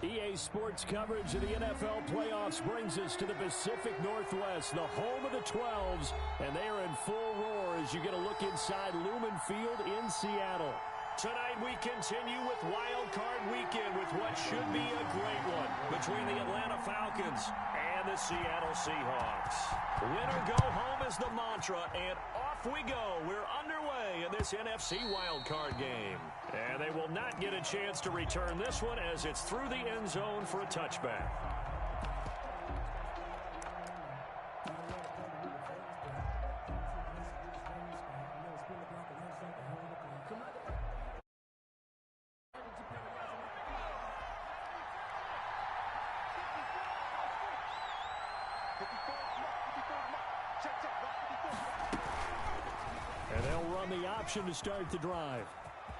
EA Sports coverage of the NFL playoffs brings us to the Pacific Northwest, the home of the 12s, and they are in full roar as you get a look inside Lumen Field in Seattle. Tonight we continue with Wild Card Weekend with what should be a great one between the Atlanta Falcons and the Seattle Seahawks. Win or go home is the mantra, and off we go. We're underway in this NFC Wild Card game. And they will not get a chance to return this one as it's through the end zone for a touchback. And they'll run the option to start the drive.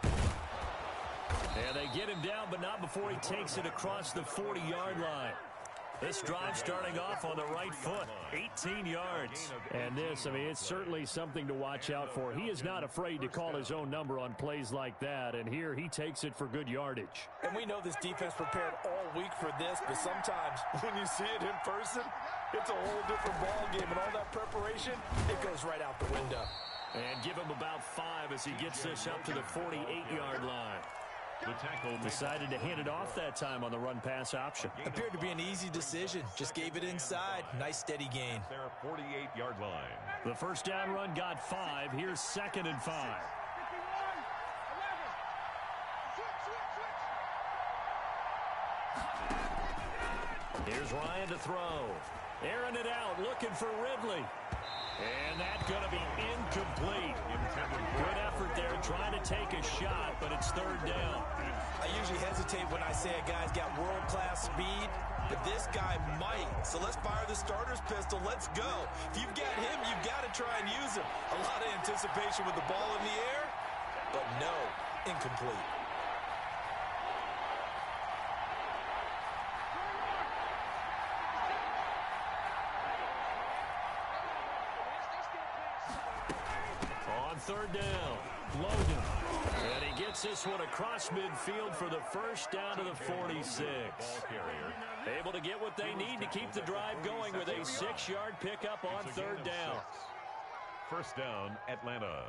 And they get him down, but not before he takes it across the 40-yard line. This drive starting off on the right foot, 18 yards. And this, I mean, it's certainly something to watch out for. He is not afraid to call his own number on plays like that, and here he takes it for good yardage. And we know this defense prepared all week for this, but sometimes when you see it in person, it's a whole different ball game, and all that preparation, it goes right out the window. And give him about 5 as he gets this up to the 48-yard line. The tackle decided to hand it off that time on the run-pass option. Appeared to be an easy decision. Just gave it inside. Nice steady gain. Their 48-yard line. The first down run got 5. Here's 2nd and 5. Here's Ryan to throw. Airing it out, looking for Ridley. And that's going to be incomplete. Good effort there trying to take a shot, but it's 3rd down. I usually hesitate when I say a guy's got world-class speed, but this guy might. So let's fire the starter's pistol. Let's go. If you've got him, you've got to try and use him. A lot of anticipation with the ball in the air, but no, incomplete. On 3rd down, Logan. And he gets this one across midfield for the first down to the 46. Able to get what they need to keep the drive going with a 6-yard pickup on 3rd down. First down, Atlanta.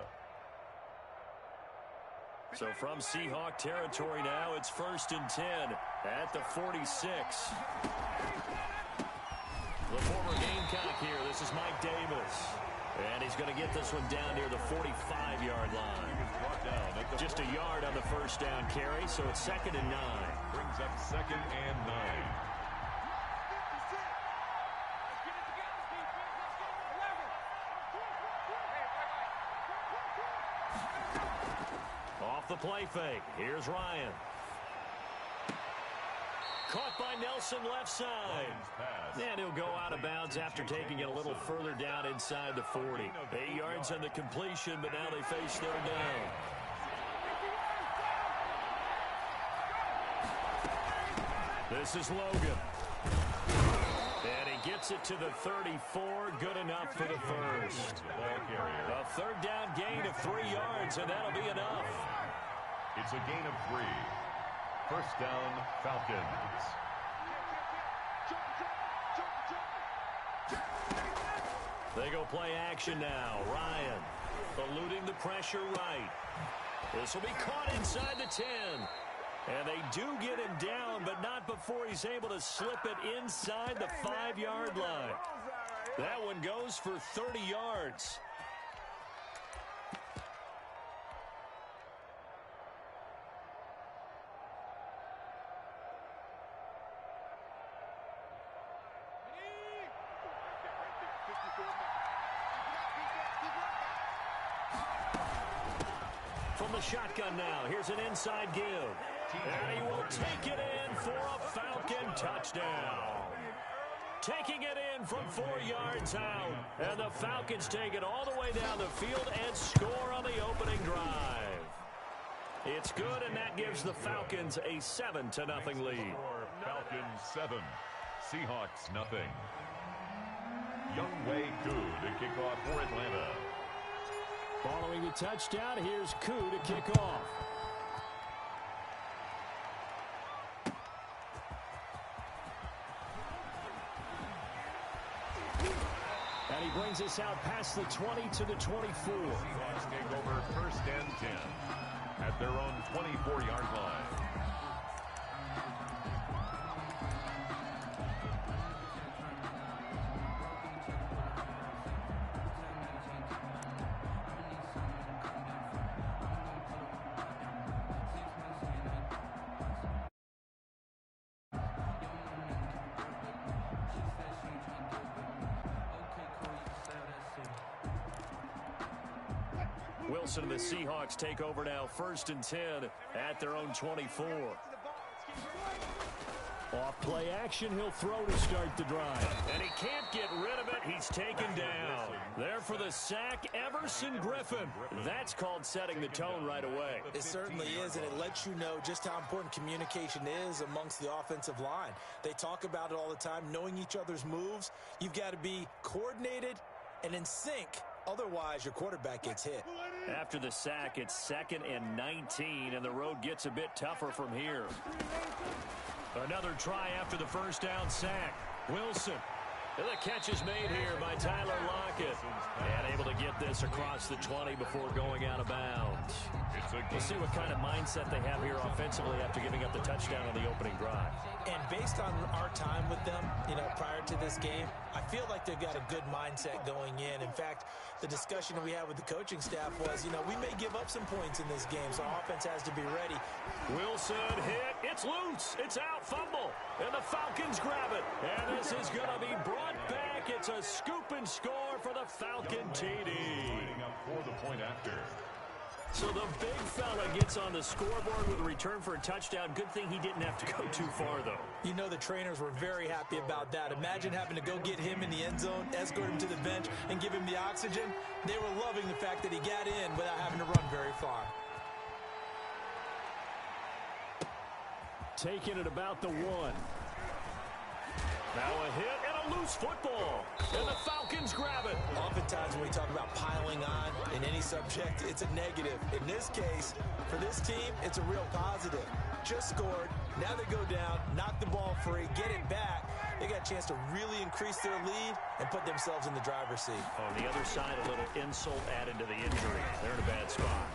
So from Seahawk territory now, it's 1st and 10 at the 46. The former Gamecock here. This is Mike Davis. And he's going to get this one down near the 45-yard line. Just a yard on the first down carry, so it's 2nd and 9. Brings up 2nd and 9. Off the play fake. Here's Ryan. Caught by Nelson left side. And he'll go out of bounds after taking it a little further down inside the 40. 8 yards on the completion, but now they face 3rd down. This is Logan. And he gets it to the 34. Good enough for the first. A 3rd down gain of 3 yards, and that'll be enough. It's a gain of 3. First down, Falcons. They go play action now. Ryan eluding the pressure right. This will be caught inside the 10. And they do get him down, but not before he's able to slip it inside the 5-yard line. That one goes for 30 yards. From the shotgun now, here's an inside give. And he will take it in for a Falcon touchdown. Taking it in from 4 yards out. And the Falcons take it all the way down the field and score on the opening drive. It's good, and that gives the Falcons a 7-0 lead. Falcons 7, Seahawks nothing. Younghoe Koo to kick off for Atlanta. Following the touchdown, here's Koo to kick off. this out past the 20 to the 24. Seahawks take over 1st and 10 at their own 24-yard line. Wilson and the Seahawks take over now, 1st and 10 at their own 24. Off play action, he'll throw to start the drive. And he can't get rid of it. He's taken down. There for the sack, Everson Griffen. That's called setting the tone right away. It certainly is, and it lets you know just how important communication is amongst the offensive line. They talk about it all the time, knowing each other's moves. You've got to be coordinated and in sync. Otherwise, your quarterback gets hit. After the sack, it's 2nd and 19, and the road gets a bit tougher from here. Another try after the first down sack. Wilson. And the catch is made here by Tyler Lockett. And able to get this across the 20 before going out of bounds. We'll see what kind of mindset they have here offensively after giving up the touchdown on the opening drive. And based on our time with them, prior to this game, I feel like they've got a good mindset going in. In fact, the discussion that we had with the coaching staff was, we may give up some points in this game, so our offense has to be ready. Wilson hit. It's loose. It's out. Fumble. And the Falcons grab it. And this is going to be brought back. It's a scoop and score for the Falcon TD. Lining up for the point after. So the big fella gets on the scoreboard with a return for a touchdown. Good thing he didn't have to go too far, though. The trainers were very happy about that. Imagine having to go get him in the end zone, escort him to the bench, and give him the oxygen. They were loving the fact that he got in without having to run very far. Taking it about the 1. Now a hit and a loose football. And the Falcons grab it. Oftentimes when we talk about piling on in any subject, it's a negative. In this case, for this team, it's a real positive. Just scored. Now they go down, knock the ball free, get it back. They got a chance to really increase their lead and put themselves in the driver's seat. On the other side, a little insult added to the injury. They're in a bad spot.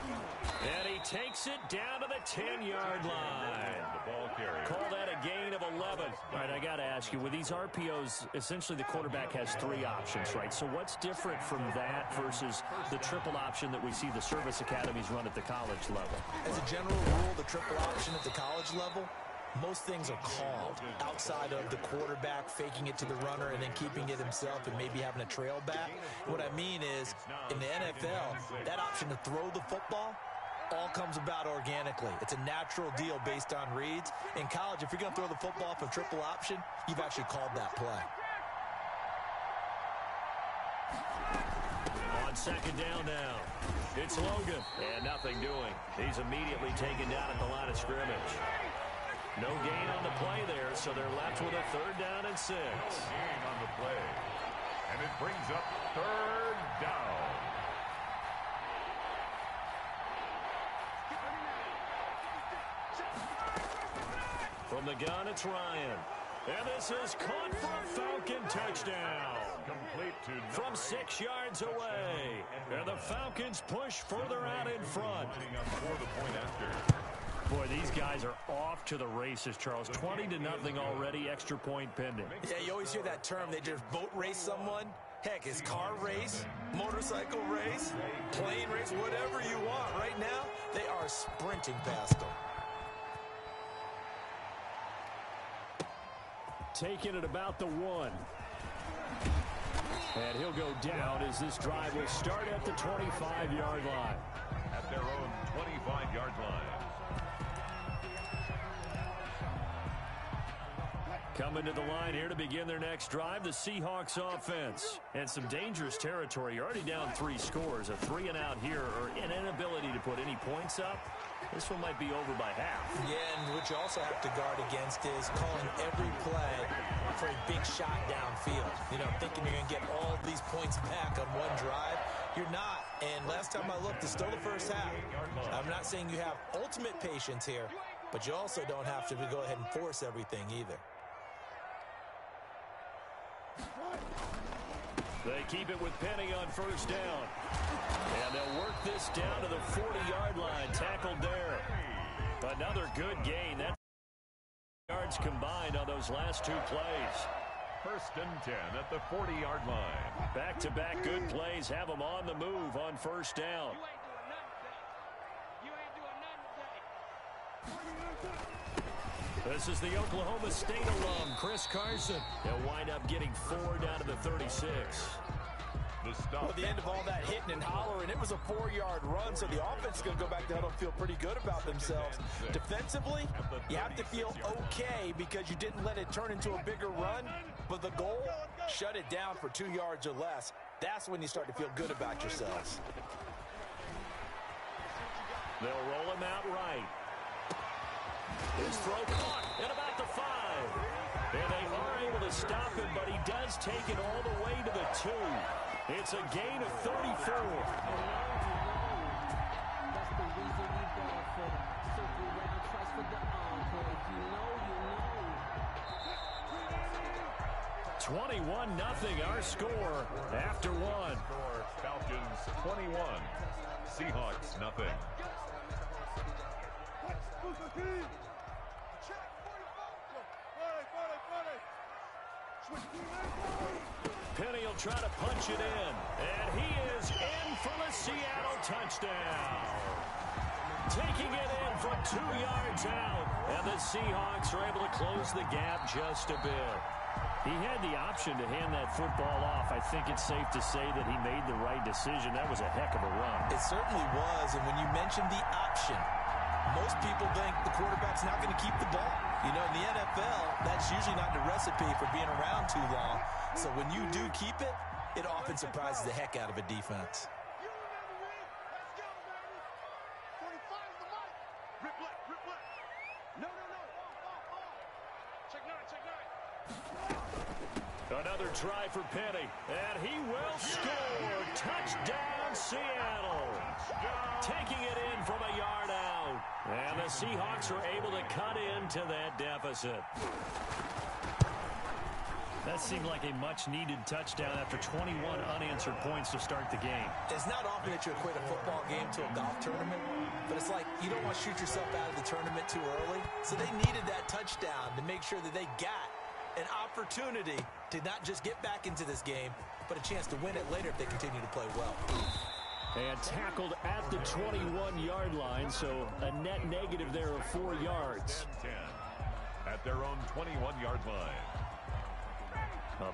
And he takes it down to the 10-yard line. The ball carrier. Call that a gain of 11. All right, I got to ask you, with these RPOs, essentially the quarterback has 3 options, right? So what's different from that versus the triple option that we see the service academies run at the college level? As a general rule, the triple option at the college level, most things are called outside of the quarterback faking it to the runner and then keeping it himself and maybe having a trail back. What I mean is, in the NFL, that option to throw the football all comes about organically. It's a natural deal based on reads. In college, if you're going to throw the football off a triple option, you've actually called that play. On 2nd down now, it's Logan. And nothing doing. He's immediately taken down at the line of scrimmage. No gain on the play there, so they're left with a 3rd down and 6. No gain on the play. And it brings up 3rd down. From the gun, it's Ryan. And this is caught for a Falcon touchdown. Complete to from 6 yards away. And the Falcons push further out in front. Lining up for the point after. Boy, these guys are off to the races, Charles. 20-0 already, extra point pending. Yeah, you always hear that term. They just boat race someone. Heck, it's car race, motorcycle race, plane race, whatever you want. Right now, they are sprinting past them. Taking it about the 1. And he'll go down as this drive will start at the 25-yard line. At their own 25-yard line. Coming to the line here to begin their next drive, the Seahawks offense. And some dangerous territory. You're already down 3 scores. A 3 and out here, or an inability to put any points up. This one might be over by half. Yeah, and what you also have to guard against is calling every play for a big shot downfield. Thinking you're going to get all these points back on one drive. You're not. And last time I looked, it's still the first half. I'm not saying you have ultimate patience here, but you also don't have to go ahead and force everything either. They keep it with Penny on first down. And they'll work this down to the 40-yard line. Tackled there. Another good gain. That's yards combined on those last two plays. 1st and 10 at the 40-yard line. Back-to-back good plays have them on the move on first down. This is the Oklahoma State alum, Chris Carson. He'll wind up getting 4 down to the 36. Well, at the end of all that hitting and hollering, it was a 4-yard run, so the offense is going to go back to huddle and feel pretty good about themselves. Defensively, you have to feel okay because you didn't let it turn into a bigger run, but the goal, shut it down for 2 yards or less. That's when you start to feel good about yourselves. They'll roll him out right. His throw caught at about the 5. And they are able to stop him, but he does take it all the way to the 2. It's a gain of 34. That's the reason we go for the circle round, trust for the encore. If you know, you know. 21-0 our score after 1. Falcons 21, Seahawks nothing. Penny will try to punch it in, and he is in for the Seattle touchdown. Taking it in from 2 yards out, and the Seahawks are able to close the gap just a bit. He had the option to hand that football off. I think it's safe to say that he made the right decision. That was a heck of a run. It certainly was, and when you mentioned the option, most people think the quarterback's not going to keep the ball. You know, in the NFL, that's usually not the recipe for being around too long. So when you do keep it, it often surprises the heck out of a defense. Another try for Penny, and he will score. Touchdown, Seattle. Taking it in from a yard out. And the Seahawks are able to cut into that deficit. That seemed like a much-needed touchdown after 21 unanswered points to start the game. It's not often that you equate a football game to a golf tournament, but it's like you don't want to shoot yourself out of the tournament too early. So they needed that touchdown to make sure that they got an opportunity to not just get back into this game, but a chance to win it later if they continue to play well. And tackled at the 21-yard line, so a net negative there of 4 yards. 10 at their own 21-yard line.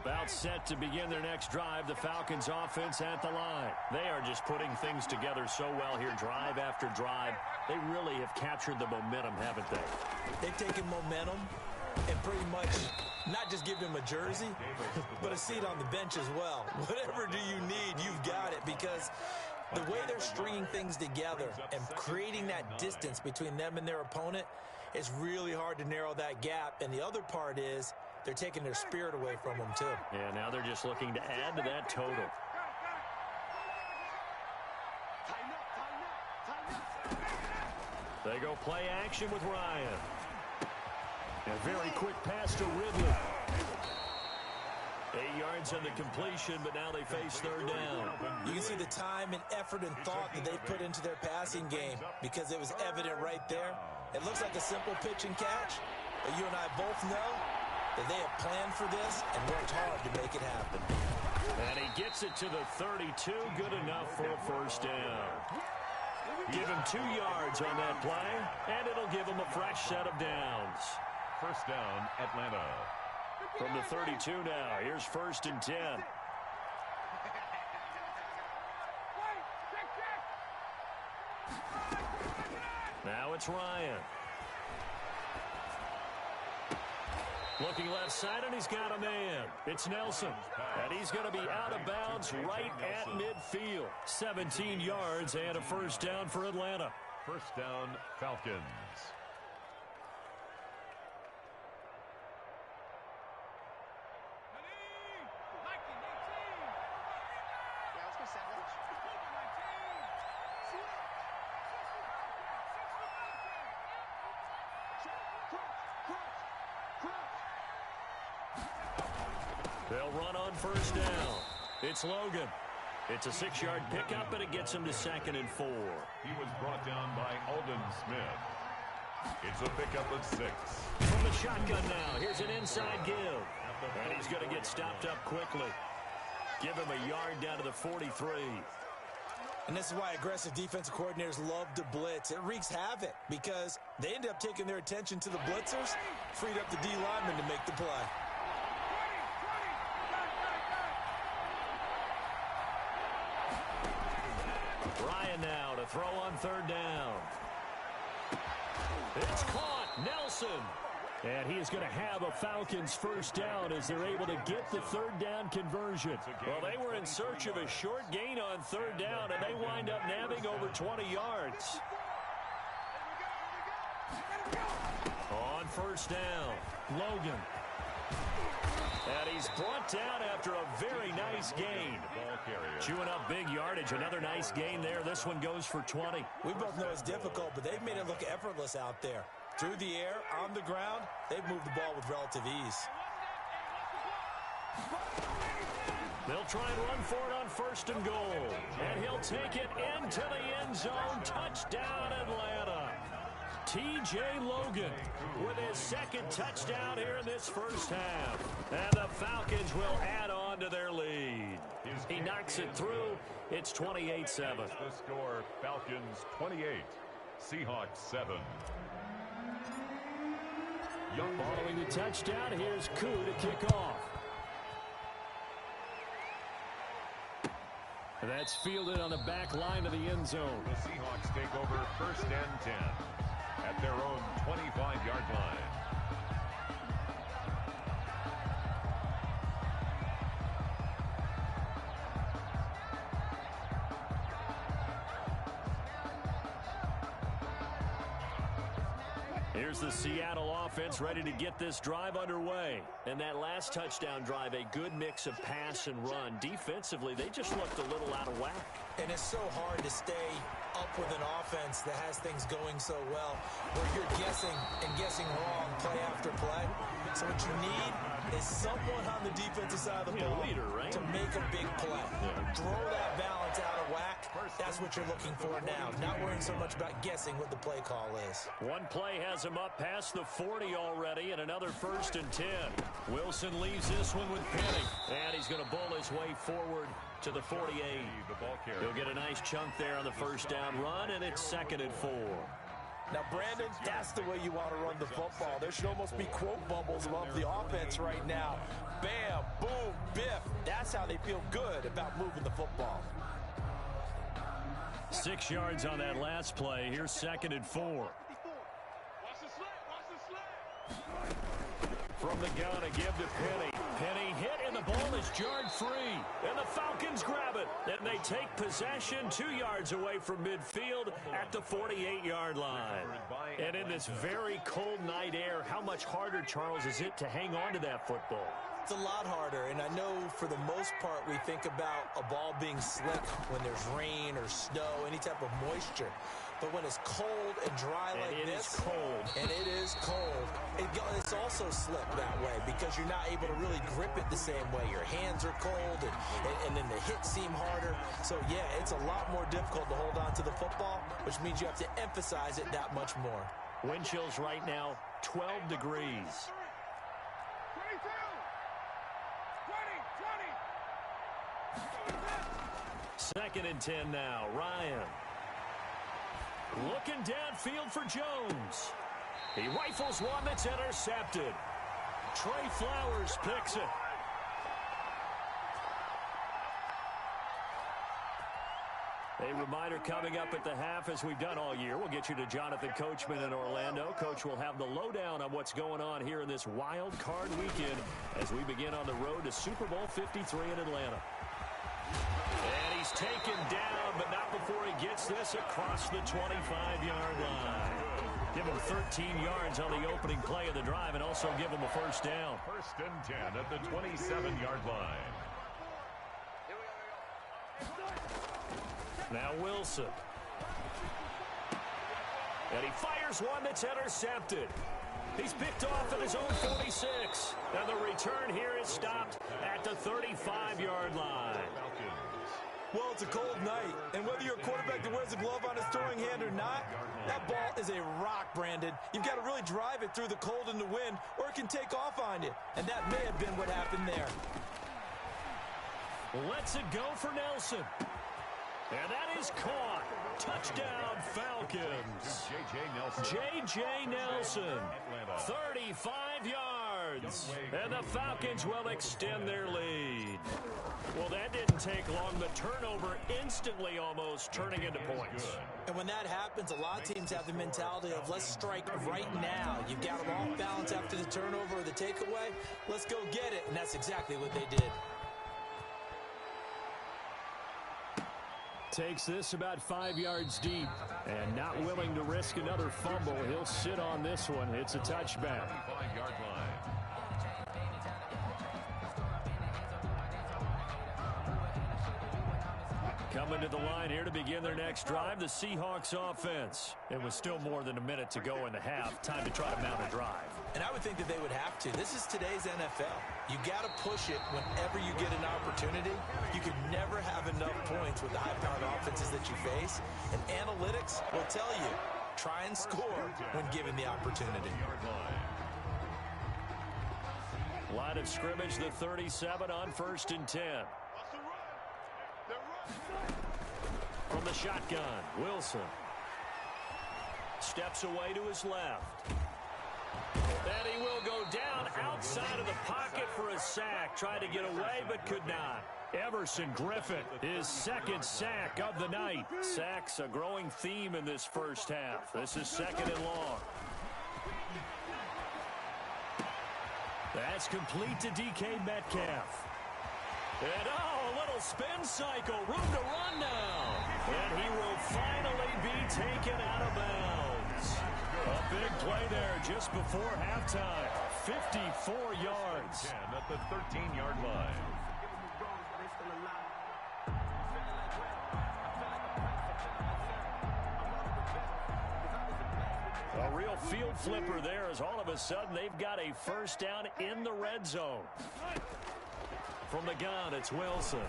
About set to begin their next drive, the Falcons offense at the line. They are just putting things together so well here, drive after drive. They really have captured the momentum, haven't they? They've taken momentum and pretty much not just give him a jersey, but a seat on the bench as well. Whatever do you need, you've got it, because the way they're stringing things together and creating that distance between them and their opponent, it's really hard to narrow that gap. And the other part is they're taking their spirit away from them, too. Yeah, now they're just looking to add to that total. They go play action with Ryan. A very quick pass to Ridley. 8 yards on the completion, but now they face third down. You can see the time and effort and thought that they put into their passing game because it was evident right there. It looks like a simple pitch and catch, but you and I both know that they have planned for this and worked hard to make it happen. And he gets it to the 32, good enough for a first down. Give him 2 yards on that play, and it'll give him a fresh set of downs. First down, Atlanta. From the 32 now, here's 1st and 10. Now it's Ryan. Looking left side, and he's got a man. It's Nelson, and he's going to be out of bounds right at midfield. 17 yards and a first down for Atlanta. First down, Falcons. They'll run on first down. It's Logan. It's a 6-yard pickup, and it gets him to 2nd and 4. He was brought down by Aldon Smith. It's a pickup of 6. From the shotgun now, here's an inside give. And he's going to get stopped up quickly. Give him a yard down to the 43. And this is why aggressive defensive coordinators love to blitz. It wreaks havoc because they end up taking their attention to the blitzers, freed up the D lineman to make the play. Ryan now to throw on 3rd down. It's caught. Nelson. And he is going to have a Falcons 1st down as they're able to get the 3rd down conversion. Well, they were in search of a short gain on 3rd down, and they wind up nabbing over 20 yards. On 1st down, Logan. And he's brought down after a very nice gain. Chewing up big yardage. Another nice gain there. This one goes for 20. We both know it's difficult, but they've made it look effortless out there. Through the air, on the ground, they've moved the ball with relative ease. They'll try and run for it on 1st and goal. And he'll take it into the end zone. Touchdown, Atlanta. T.J. Logan with his 2nd touchdown here in this 1st half. And the Falcons will add on to their lead. He knocks it through. It's 28-7. The score, Falcons 28, Seahawks 7. Following the touchdown, here's Koo to kick off. That's fielded on the back line of the end zone. The Seahawks take over 1st and 10 at their own 25-yard line. Here's the Seattle offense ready to get this drive underway. And that last touchdown drive, a good mix of pass and run. Defensively, they just looked a little out of whack. And it's so hard to stay up with an offense that has things going so well, where you're guessing and guessing wrong play after play. So what you need is someone on the defensive side of the ball leader, right? to make a big play. Throw that balance out of whack. That's what you're looking for now. Not worrying so much about guessing what the play call is. One play has him up past the 40 already, and another 1st and 10. Wilson leaves this one with Penny. And he's going to bull his way forward to the 48. He'll get a nice chunk there on the 1st down run, and it's 2nd and 4. Now, Brandon, that's the way you want to run the football. There should almost be quote bubbles above the offense right now. Bam, boom, biff. That's how they feel good about moving the football. 6 yards on that last play. Here's 2nd and 4. From the gun, a give to Penny. Penny hit, and the ball is jarred free. And the Falcons grab it. And they take possession 2 yards away from midfield at the 48-yard line. And in this very cold night air, how much harder, Charles, is it to hang on to that football? It's a lot harder, and I know for the most part we think about a ball being slick when there's rain or snow, any type of moisture. But when it's cold and dry like this, and it is cold, it's also slick that way because you're not able to really grip it the same way. Your hands are cold, and then the hits seem harder. So, yeah, it's a lot more difficult to hold on to the football, which means you have to emphasize it that much more. Wind chills right now, 12 degrees. 2nd and 10 now. Ryan. Looking downfield for Jones. He rifles one that's intercepted. Trey Flowers picks it. A reminder coming up at the half, as we've done all year. We'll get you to Jonathan Coachman in Orlando. Coach will have the lowdown on what's going on here in this wild card weekend as we begin on the road to Super Bowl 53 in Atlanta. And he's taken down, but not before he gets this across the 25-yard line. Give him 13 yards on the opening play of the drive and also give him a first down. 1st and 10 at the 27-yard line. Now Wilson. And he fires one that's intercepted. He's picked off at his own 46. And the return here is stopped at the 35-yard line. Well, it's a cold night, and whether you're a quarterback that wears a glove on his throwing hand or not, that ball is a rock, Brandon. You've got to really drive it through the cold and the wind, or it can take off on you. And that may have been what happened there. Lets it go for Nelson. And that is caught. Touchdown, Falcons. J.J. Nelson, 35 yards. And the Falcons will extend their lead. Well, that didn't take long. The turnover instantly almost turning into points. And when that happens, a lot of teams have the mentality of let's strike right now. You've got them off balance after the turnover or the takeaway. Let's go get it. And that's exactly what they did. Takes this about 5 yards deep. And not willing to risk another fumble. He'll sit on this one. It's a touchback. 5-yard line. Coming to the line here to begin their next drive, the Seahawks offense. It was still more than a minute to go in the half. Time to try to mount a drive. And I would think that they would have to. This is today's NFL. You got to push it whenever you get an opportunity. You can never have enough points with the high-powered offenses that you face. And analytics will tell you, try and score when given the opportunity. Line of scrimmage, the 37 on 1st and 10. From the shotgun, Wilson steps away to his left. And he will go down outside of the pocket for a sack. Tried to get away, but could not. Everson Griffin, his second sack of the night. Sacks a growing theme in this first half. This is 2nd and long. That's complete to DK Metcalf. And a little spin cycle. Room to run now. And he will finally be taken out of bounds. A big play there just before halftime. 54 yards. 10 at the 13-yard line. A real field flipper there as all of a sudden they've got a first down in the red zone. From the gun, it's Wilson.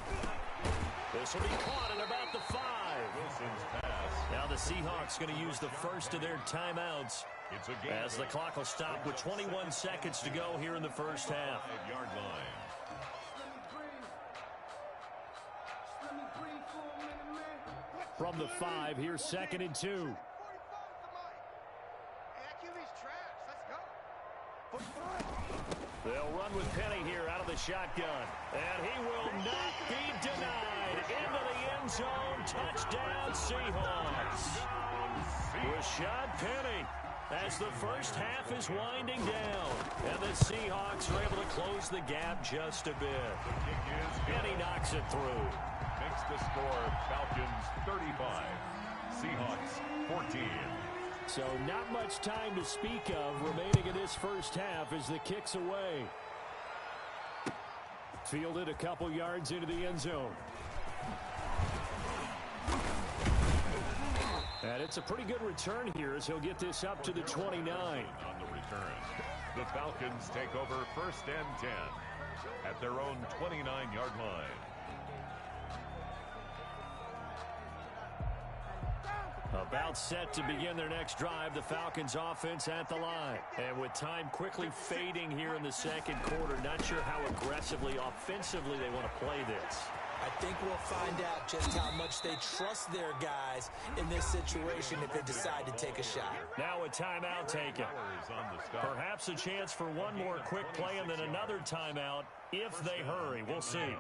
This will be caught at about the 5. Wilson's pass. Now the Seahawks going to use the first of their timeouts as the clock will stop with 21 seconds to go here in the first half. 5-yard line. From the 5, here's 2nd and 2. They'll run with Penny here out of the shotgun. And he will not be denied. Into the end zone. Touchdown, Seahawks. Rashad Penny as the first half is winding down. And the Seahawks are able to close the gap just a bit. And he knocks it through. Makes the score Falcons 35. Seahawks 14. So not much time to speak of remaining in this first half as the kick's away. Fielded a couple yards into the end zone. And it's a pretty good return here as he'll get this up to the 29. On the return, the Falcons take over 1st and 10 at their own 29-yard line. About set to begin their next drive, the Falcons offense at the line. And with time quickly fading here in the second quarter, not sure how aggressively, offensively they want to play this. I think we'll find out just how much they trust their guys in this situation if they decide to take a shot. Now a timeout taken. Perhaps a chance for one more quick play and then another timeout if they hurry. We'll see.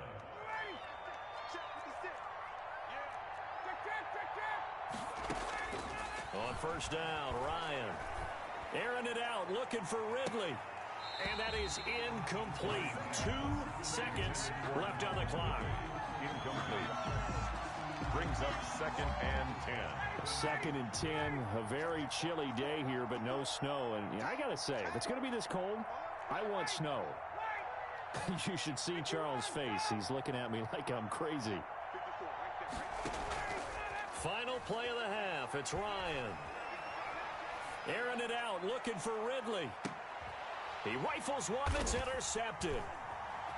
On first down, Ryan. Airing it out, looking for Ridley. And that is incomplete. 2 seconds left on the clock. Incomplete. Brings up 2nd and 10. 2nd and 10. A very chilly day here, but no snow. And I got to say, if it's going to be this cold, I want snow. You should see Charles' face. He's looking at me like I'm crazy. Final play of the half. It's Ryan. Airing it out, looking for Ridley. He rifles one that's intercepted.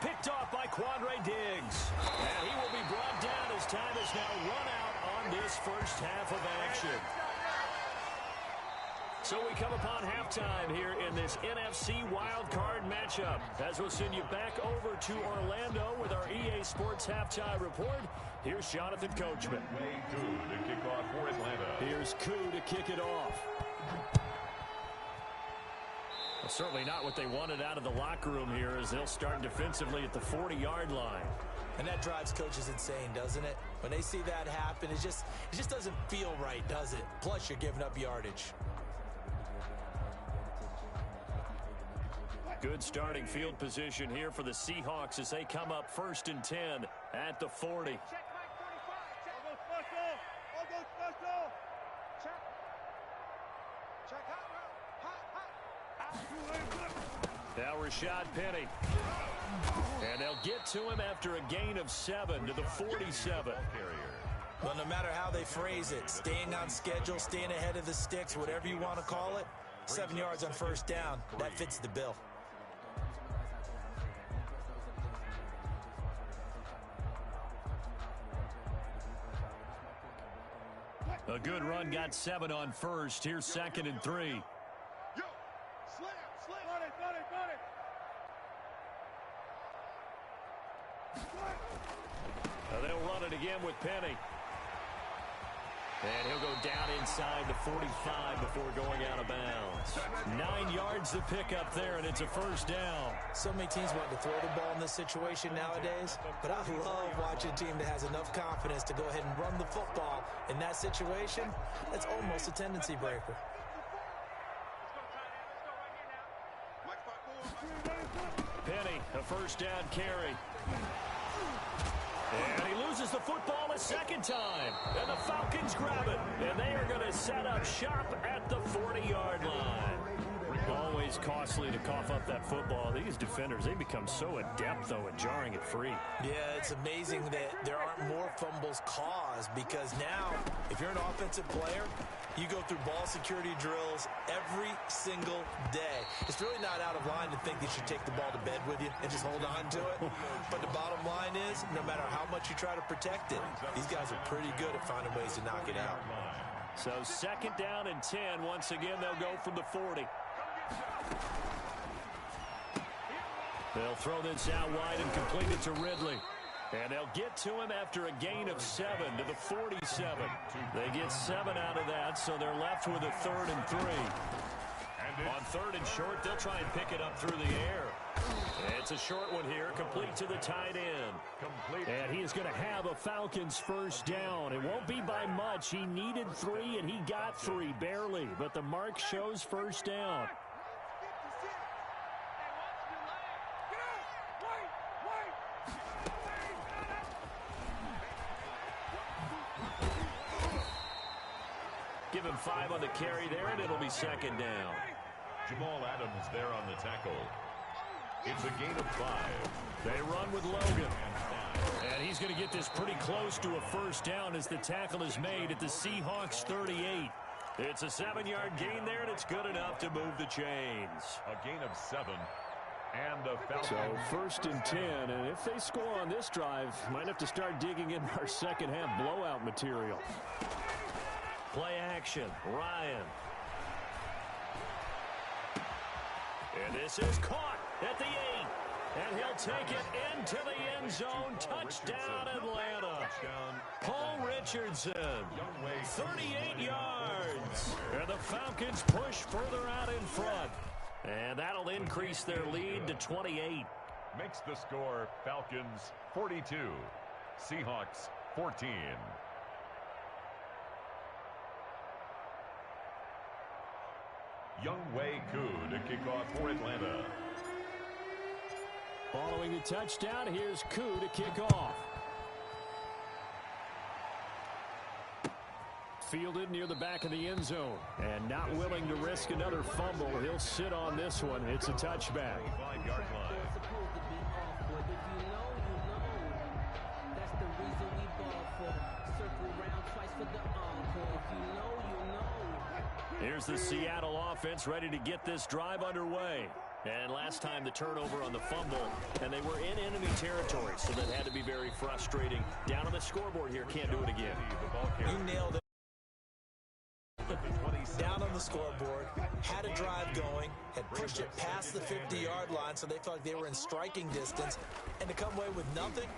Picked off by Quandre Diggs. And he will be brought down as time is now run out on this first half of action. So we come upon halftime here in this NFC wildcard matchup. As we'll send you back over to Orlando with our EA Sports Halftime Report. Here's Jonathan Coachman. Koo to kick off for Atlanta. Here's Koo to kick it off. Well, certainly not what they wanted out of the locker room here as they'll start defensively at the 40-yard line. And that drives coaches insane, doesn't it? When they see that happen, it just doesn't feel right, does it? Plus, you're giving up yardage. Good starting field position here for the Seahawks as they come up 1st and 10 at the 40. Now Rashad Penny. And they'll get to him after a gain of 7 to the 47. Well, no matter how they phrase it, staying on schedule, staying ahead of the sticks, whatever you want to call it, 7 yards on first down, that fits the bill. A good run got 7 on first. Here's 2nd and 3. They'll run it again with Penny. And he'll go down inside the 45 before going out of bounds. 9 yards to pick up there, and it's a first down. So many teams want to throw the ball in this situation nowadays, but I love watching a team that has enough confidence to go ahead and run the football. In that situation, that's almost a tendency breaker. Penny, a first down carry. And he loses the football a second time. And the Falcons grab it. And they are going to set up shop at the 40-yard line. Always costly to cough up that football. These defenders, they become so adept, though, at jarring it free. Yeah, it's amazing that there aren't more fumbles caused because now, if you're an offensive player, you go through ball security drills every single day. It's really not out of line to think that you should take the ball to bed with you and just hold on to it. But the bottom line is, no matter how much you try to protect it, these guys are pretty good at finding ways to knock it out. So 2nd down and 10. Once again, they'll go from the 40. They'll throw this out wide and complete it to Ridley. And they'll get to him after a gain of 7 to the 47. They get 7 out of that, so they're left with a 3rd and 3. On 3rd and short, they'll try and pick it up through the air. It's a short one here, complete to the tight end. And he is going to have a Falcons first down. It won't be by much. He needed 3, and he got 3, barely. But the mark shows first down. Give him 5 on the carry there, and it'll be 2nd down. Jamal Adams there on the tackle. It's a gain of 5. They run with Logan. And he's going to get this pretty close to a first down as the tackle is made at the Seahawks 38. It's a 7-yard gain there, and it's good enough to move the chains. A gain of 7. And the Falcons. So 1st and 10, and if they score on this drive, might have to start digging in our second half blowout material. Play action, Ryan. And this is caught at the 8. And he'll take it into the end zone. Touchdown, Atlanta. Paul Richardson, 38 yards. And the Falcons push further out in front. And that'll increase their lead to 28. Makes the score Falcons 42, Seahawks 14. Younghoe Koo to kick off for Atlanta. Following the touchdown, here's Koo to kick off. Fielded near the back of the end zone. And not willing to risk another fumble. He'll sit on this one. It's a touchback. 5-yard line. Here's the Seattle offense ready to get this drive underway. And last time the turnover on the fumble, and they were in enemy territory, so that had to be very frustrating. Down on the scoreboard here, can't do it again. You nailed it. Down on the scoreboard, had a drive going, had pushed it past the 50-yard line, so they felt like they were in striking distance, and to come away with nothing,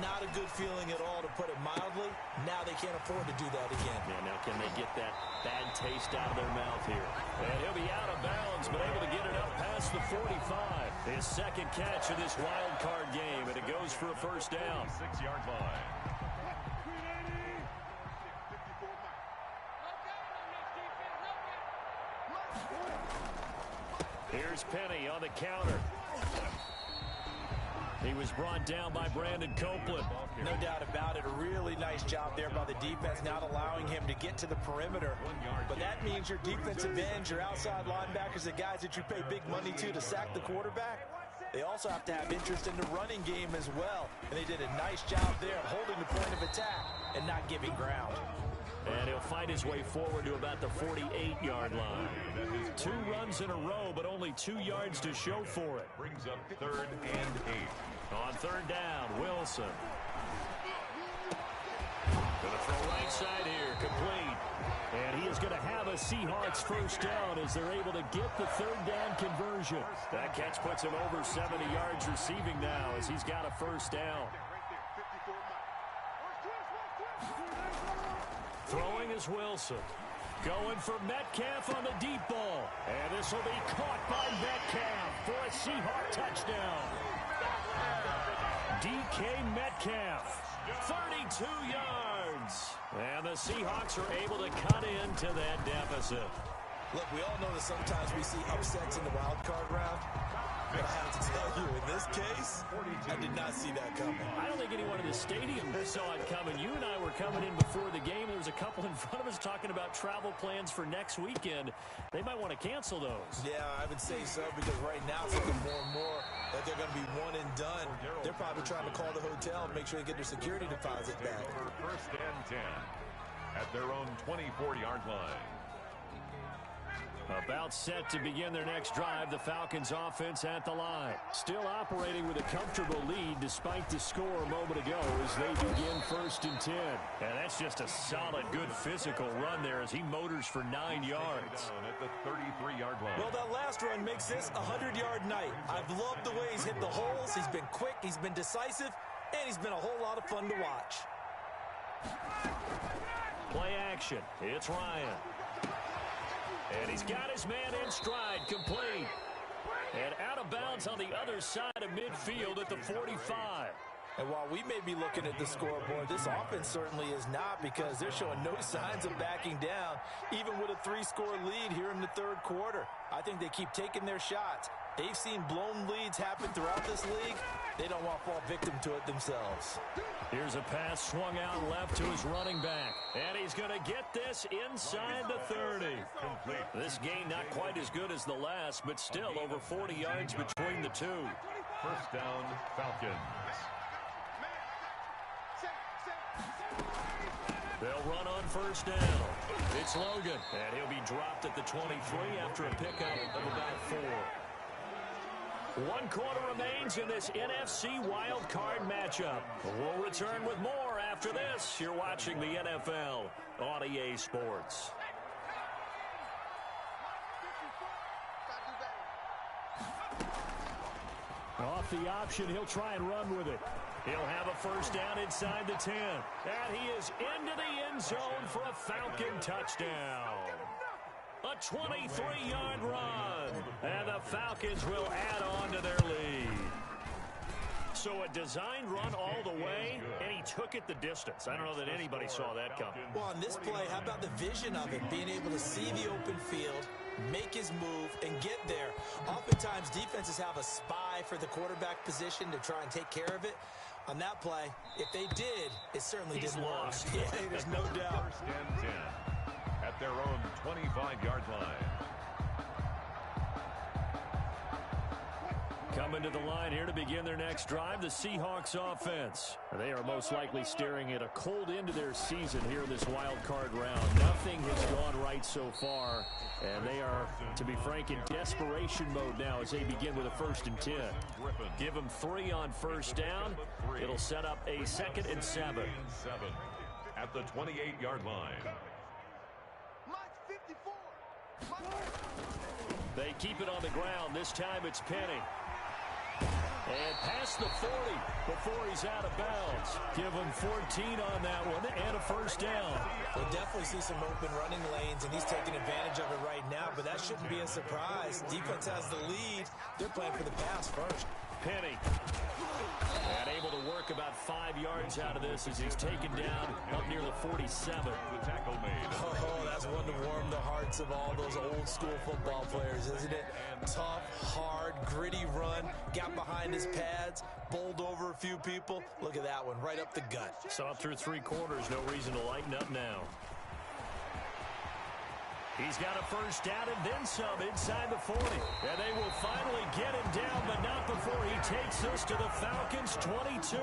not a good feeling at all, to put it mildly. Now they can't afford to do that again. Yeah, now can they get that bad taste out of their mouth here? And he'll be out of bounds, but able to get it up past the 45. His second catch of this wild card game, and it goes for a first down. 6-yard line. Here's Penny on the counter. He was brought down by Brandon Copeland. No doubt about it. A really nice job there by the defense, not allowing him to get to the perimeter. But that means your defensive ends, your outside linebackers, the guys that you pay big money to sack the quarterback, they also have to have interest in the running game as well. And they did a nice job there of holding the point of attack and not giving ground. And he'll fight his way forward to about the 48-yard line. 2 runs in a row, but only 2 yards to show for it. Brings up 3rd and 8. On 3rd down, Wilson. Going to throw right side here, complete. And he is going to have a Seahawks first down as they're able to get the 3rd down conversion. That catch puts him over 70 yards receiving now as he's got a first down. Throwing is Wilson. Going for Metcalf on the deep ball. And this will be caught by Metcalf for a Seahawk touchdown. DK Metcalf, 32 yards. And the Seahawks are able to cut into that deficit. Look, we all know that sometimes we see upsets in the wild card round. But I have to tell you, in this case, I did not see that coming. I don't think anyone in the stadium saw it coming. You and I were coming in before the game. There was a couple in front of us talking about travel plans for next weekend. They might want to cancel those. Yeah, I would say so, because right now it's looking more and more that they're going to be one and done. They're probably trying to call the hotel and make sure they get their security deposit back. For 1st and 10 at their own 24-yard line. About set to begin their next drive, the Falcons offense at the line. Still operating with a comfortable lead despite the score a moment ago as they begin 1st and 10. And that's just a solid, good physical run there as he motors for 9 yards. At the 33-yard line. Well, that last run makes this a 100-yard night. I've loved the way he's hit the holes. He's been quick, he's been decisive, and he's been a whole lot of fun to watch. Play action. It's Ryan. And he's got his man in stride, complete. And out of bounds on the other side of midfield at the 45. And while we may be looking at the scoreboard, this offense certainly is not, because they're showing no signs of backing down, even with a 3-score lead here in the 3rd quarter. I think they keep taking their shots. They've seen blown leads happen throughout this league. They don't want to fall victim to it themselves. Here's a pass swung out left to his running back. And he's going to get this inside the 30. This game not quite as good as the last, but still over 40 yards between the two. 1st down, Falcons. They'll run on 1st down. It's Logan. And he'll be dropped at the 23 after a pickup of about 4. 1 quarter remains in this NFC wild card matchup. We'll return with more after this. You're watching the NFL on EA Sports. Off the option, he'll try and run with it. He'll have a first down inside the 10. And he is into the end zone for a Falcon touchdown. A 23-yard run. And the Falcons will add on to their lead. So a designed run all the way, and he took it the distance. I don't know that anybody saw that coming. Well, on this play, how about the vision of it? Being able to see the open field, make his move, and get there. Oftentimes, defenses have a spy for the quarterback position to try and take care of it. On that play, if they did, it certainly didn't work. Yeah, there's no doubt. 1st and 10 at their own 25-yard line. Coming to the line here to begin their next drive, the Seahawks offense. They are most likely staring at a cold end to their season here in this wild card round. Nothing Nothing has gone right so far, and they are, to be frank, in desperation mode now as they begin with a 1st and 10. Give them 3 on first down. It'll set up a 2nd and 7. At the 28-yard line. They keep it on the ground. This time it's Penny. And past the 40 before he's out of bounds. Give him 14 on that one and a 1st down. We'll definitely see some open running lanes, and he's taking advantage of it right now, but that shouldn't be a surprise. Defense has the lead. They're playing for the pass first. Penny. And able to work about 5 yards out of this as he's taken down up near the 47. The tackle made. Oh, that's one to warm the hearts of all those old school football players, isn't it? Tough, hard, gritty run. Got behind his pads, bowled over a few people. Look at that one, right up the gut. Saw through 3 quarters, no reason to lighten up now. He's got a 1st down and then some inside the 40. And they will finally get him down, but not before he takes us to the Falcons' 22.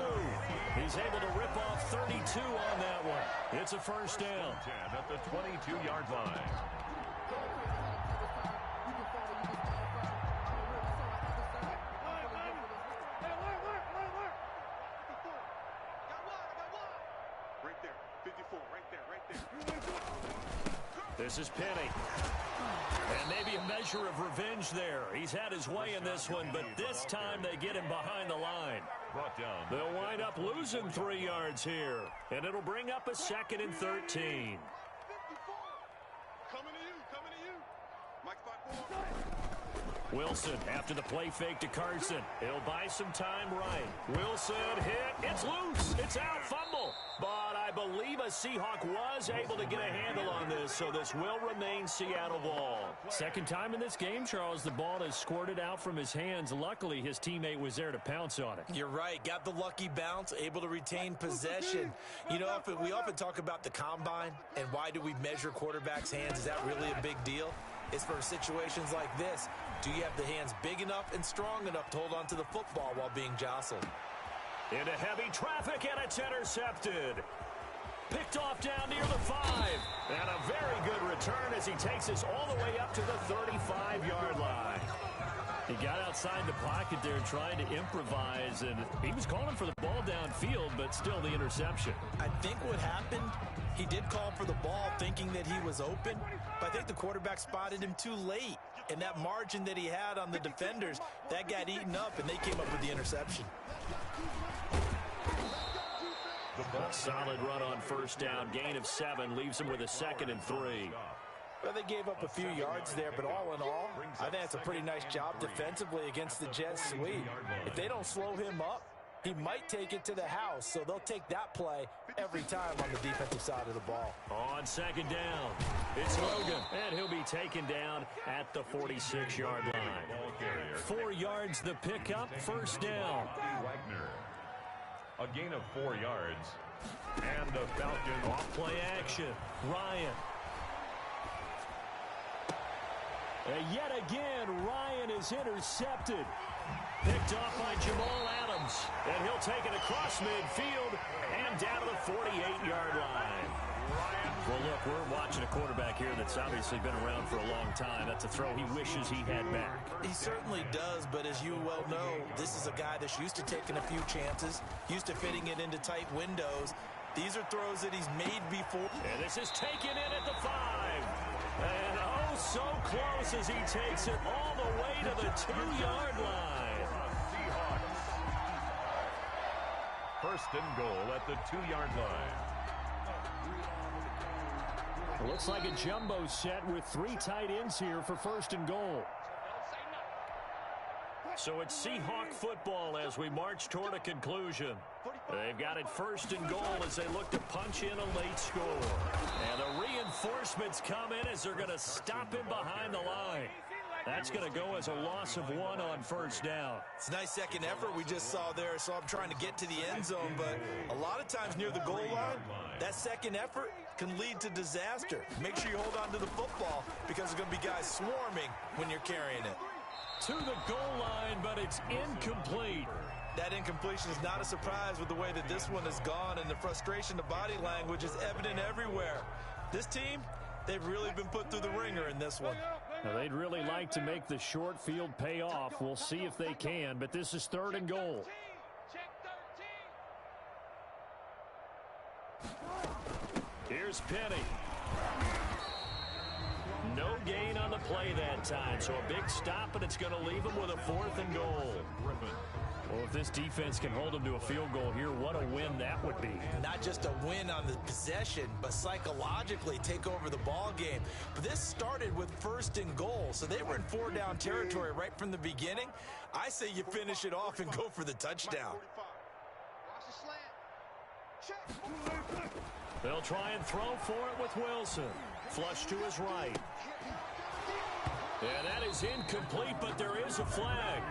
He's able to rip off 32 on that one. It's a 1st down. 10 at the 22-yard line. This is Penny. And maybe a measure of revenge there. He's had his way in this one, but this time they get him behind the line. They'll wind up losing 3 yards here, and it'll bring up a 2nd and 13. Wilson after the play fake to Carson. He'll buy some time right. Wilson hit. It's loose. It's out. Fumble. But I believe a Seahawk was able to get a handle on this, so this will remain Seattle ball. 2nd time in this game, Charles, the ball has squirted out from his hands. Luckily, his teammate was there to pounce on it. You're right. Got the lucky bounce, able to retain possession. You know, we often talk about the combine and why do we measure quarterbacks' hands. Is that really a big deal? It's for situations like this. Do you have the hands big enough and strong enough to hold on to the football while being jostled? Into heavy traffic, and it's intercepted. Picked off down near the 5. And a very good return as he takes us all the way up to the 35-yard line. He got outside the pocket there trying to improvise, and he was calling for the ball downfield, but still the interception. I think what happened, he did call for the ball thinking that he was open, but I think the quarterback spotted him too late. And that margin that he had on the defenders, that got eaten up, and they came up with the interception. Solid run on 1st down. Gain of 7 leaves him with a 2nd and 3. Well, they gave up a few yards there, but all in all, I think it's a pretty nice job defensively against the Jets sweep. If they don't slow him up, he might take it to the house, so they'll take that play every time on the defensive side of the ball. On 2nd down, it's Logan, and he'll be taken down at the 46-yard line. 4 yards the pickup, 1st down. A gain of 4 yards. And the Falcons off play action. Ryan. And yet again, Ryan is intercepted. Picked off by Jamal Adams. And he'll take it across midfield and down to the 48-yard line. Well, look, we're watching a quarterback here that's obviously been around for a long time. That's a throw he wishes he had back. He certainly does, but as you well know, this is a guy that's used to taking a few chances, used to fitting it into tight windows. These are throws that he's made before. And this is taken in at the 5. And oh, so close as he takes it all the way to the 2-yard line. Seahawks. 1st and goal at the 2-yard line. Looks like a jumbo set with 3 tight ends here for 1st and goal. So it's Seahawk football as we march toward a conclusion. They've got it 1st and goal as they look to punch in a late score. And the reinforcements come in as they're going to stop him behind the line. That's going to go as a loss of 1 on 1st down. It's a nice second effort we just saw there, so I'm trying to get to the end zone, but a lot of times near the goal line, that second effort can lead to disaster. Make sure you hold on to the football because there's going to be guys swarming when you're carrying it. To the goal line, but it's incomplete. That incompletion is not a surprise with the way that this one has gone, and the frustration, the body language is evident everywhere. This team, They've really been put through the ringer in this one. Now, they'd really like to make the short field pay off. We'll see if they can, but this is 3rd and goal. Here's Penny. No gain on the play that time, so a big stop, and it's going to leave them with a 4th and goal. Well, if this defense can hold them to a field goal here, what a win that would be. Not just a win on the possession, but psychologically take over the ball game. But this started with 1st and goal, so they were in 4-down territory right from the beginning. I say you finish it off and go for the touchdown. They'll try and throw for it with Wilson. Flush to his right. And that is incomplete, but there is a flag.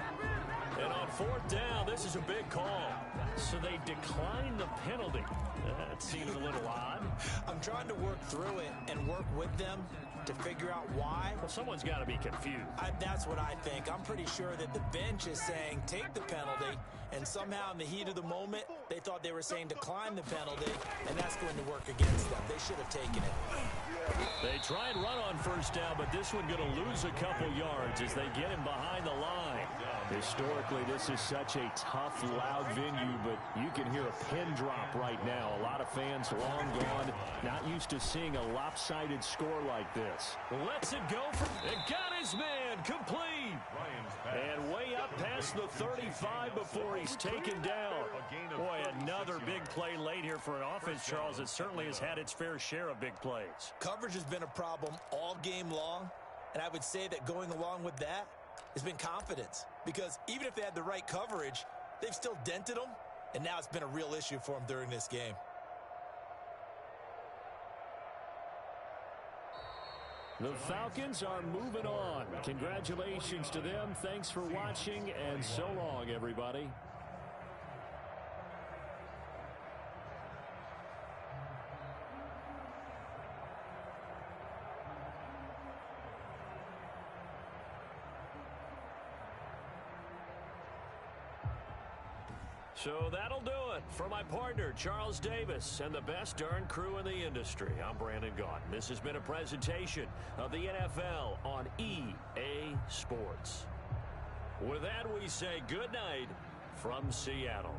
And on 4th down, this is a big call. So they decline the penalty. That seems a little odd. I'm trying to work through it and work with them to figure out why. Well, someone's got to be confused. That's what I think. I'm pretty sure that the bench is saying take the penalty, and somehow in the heat of the moment, they thought they were saying decline the penalty, and that's going to work against them. They should have taken it. They try and run on 1st down, but this one going to lose a couple yards as they get him behind the line. Historically, this is such a tough, loud venue, but you can hear a pin drop right now. A lot of fans long gone, not used to seeing a lopsided score like this. Lets it go. It got his man complete. And way up past the 35 before he's taken down. Boy, another big play late here for an offense, Charles. It certainly has had its fair share of big plays. Coverage has been a problem all game long, and I would say that going along with that has been confidence. Because even if they had the right coverage, they've still dented them, and now it's been a real issue for them during this game. The Falcons are moving on. Congratulations to them. Thanks for watching, and so long, everybody. So that'll do it for my partner, Charles Davis, and the best darn crew in the industry. I'm Brandon Gaudin. This has been a presentation of the NFL on EA Sports. With that, we say good night from Seattle.